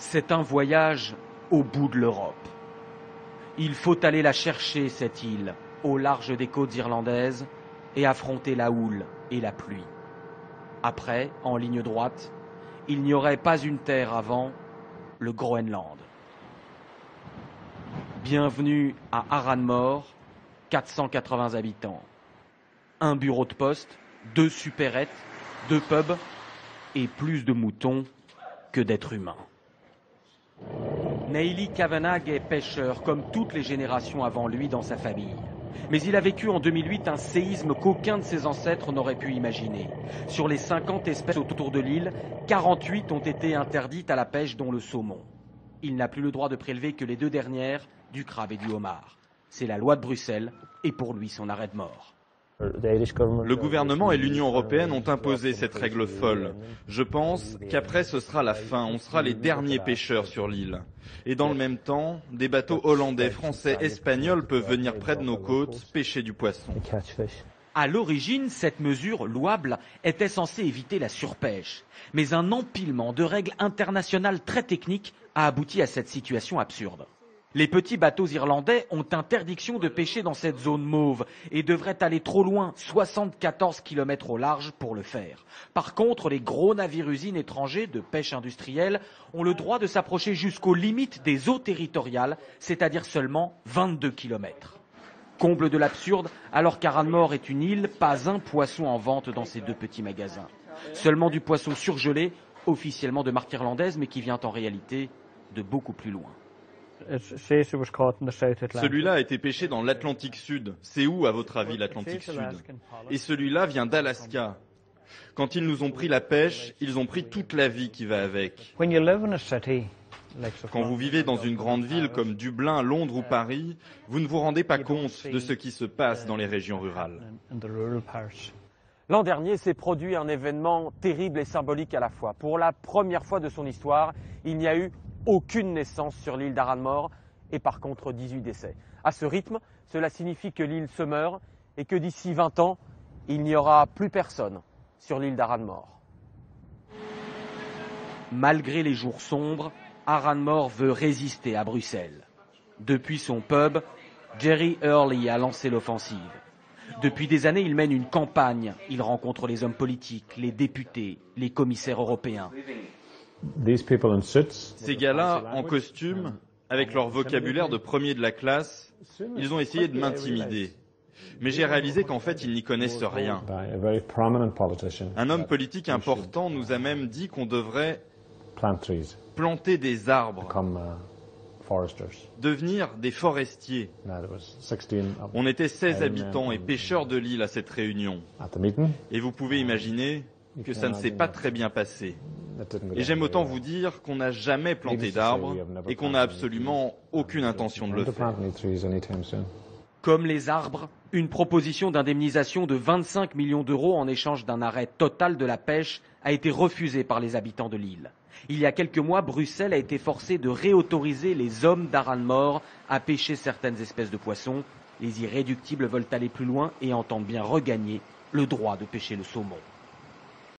C'est un voyage au bout de l'Europe. Il faut aller la chercher, cette île, au large des côtes irlandaises, et affronter la houle et la pluie. Après, en ligne droite, il n'y aurait pas une terre avant le Groenland. Bienvenue à Aranmore, 480 habitants. Un bureau de poste, 2 supérettes, 2 pubs et plus de moutons que d'êtres humains. Neili Kavanagh est pêcheur comme toutes les générations avant lui dans sa famille. Mais il a vécu en 2008 un séisme qu'aucun de ses ancêtres n'aurait pu imaginer. Sur les 50 espèces autour de l'île, 48 ont été interdites à la pêche, dont le saumon. Il n'a plus le droit de prélever que les 2 dernières, du crabe et du homard. C'est la loi de Bruxelles et pour lui son arrêt de mort. Le gouvernement et l'Union européenne ont imposé cette règle folle. Je pense qu'après ce sera la fin, on sera les derniers pêcheurs sur l'île. Et dans le même temps, des bateaux hollandais, français, espagnols peuvent venir près de nos côtes pêcher du poisson. À l'origine, cette mesure louable était censée éviter la surpêche. Mais un empilement de règles internationales très techniques a abouti à cette situation absurde. Les petits bateaux irlandais ont interdiction de pêcher dans cette zone mauve et devraient aller trop loin, 74 km au large, pour le faire. Par contre, les gros navires-usines étrangers de pêche industrielle ont le droit de s'approcher jusqu'aux limites des eaux territoriales, c'est-à-dire seulement 22 km. Comble de l'absurde, alors qu'Aranmore est une île, pas un poisson en vente dans ces 2 petits magasins. Seulement du poisson surgelé, officiellement de marque irlandaise, mais qui vient en réalité de beaucoup plus loin. Celui-là a été pêché dans l'Atlantique Sud. C'est où, à votre avis, l'Atlantique Sud? Et celui-là vient d'Alaska. Quand ils nous ont pris la pêche, ils ont pris toute la vie qui va avec. Quand vous vivez dans une grande ville comme Dublin, Londres ou Paris, vous ne vous rendez pas compte de ce qui se passe dans les régions rurales. L'an dernier s'est produit un événement terrible et symbolique à la fois. Pour la première fois de son histoire, il n'y a eu aucune naissance sur l'île d'Aranmore et par contre 18 décès. À ce rythme, cela signifie que l'île se meurt et que d'ici 20 ans, il n'y aura plus personne sur l'île d'Aranmore. Malgré les jours sombres, Aranmore veut résister à Bruxelles. Depuis son pub, Jerry Hurley a lancé l'offensive. Depuis des années, il mène une campagne. Il rencontre les hommes politiques, les députés, les commissaires européens. Ces gars-là, en costume, avec leur vocabulaire de premier de la classe, ils ont essayé de m'intimider. Mais j'ai réalisé qu'en fait, ils n'y connaissent rien. Un homme politique important nous a même dit qu'on devrait planter des arbres, devenir des forestiers. On était 16 habitants et pêcheurs de l'île à cette réunion. Et vous pouvez imaginer que ça ne s'est pas très bien passé. Et j'aime autant vous dire qu'on n'a jamais planté d'arbres et qu'on n'a absolument aucune intention de le faire. Comme les arbres, une proposition d'indemnisation de 25 millions d'euros en échange d'un arrêt total de la pêche a été refusée par les habitants de l'île. Il y a quelques mois, Bruxelles a été forcée de réautoriser les hommes d'Aranmore à pêcher certaines espèces de poissons. Les irréductibles veulent aller plus loin et entendent bien regagner le droit de pêcher le saumon.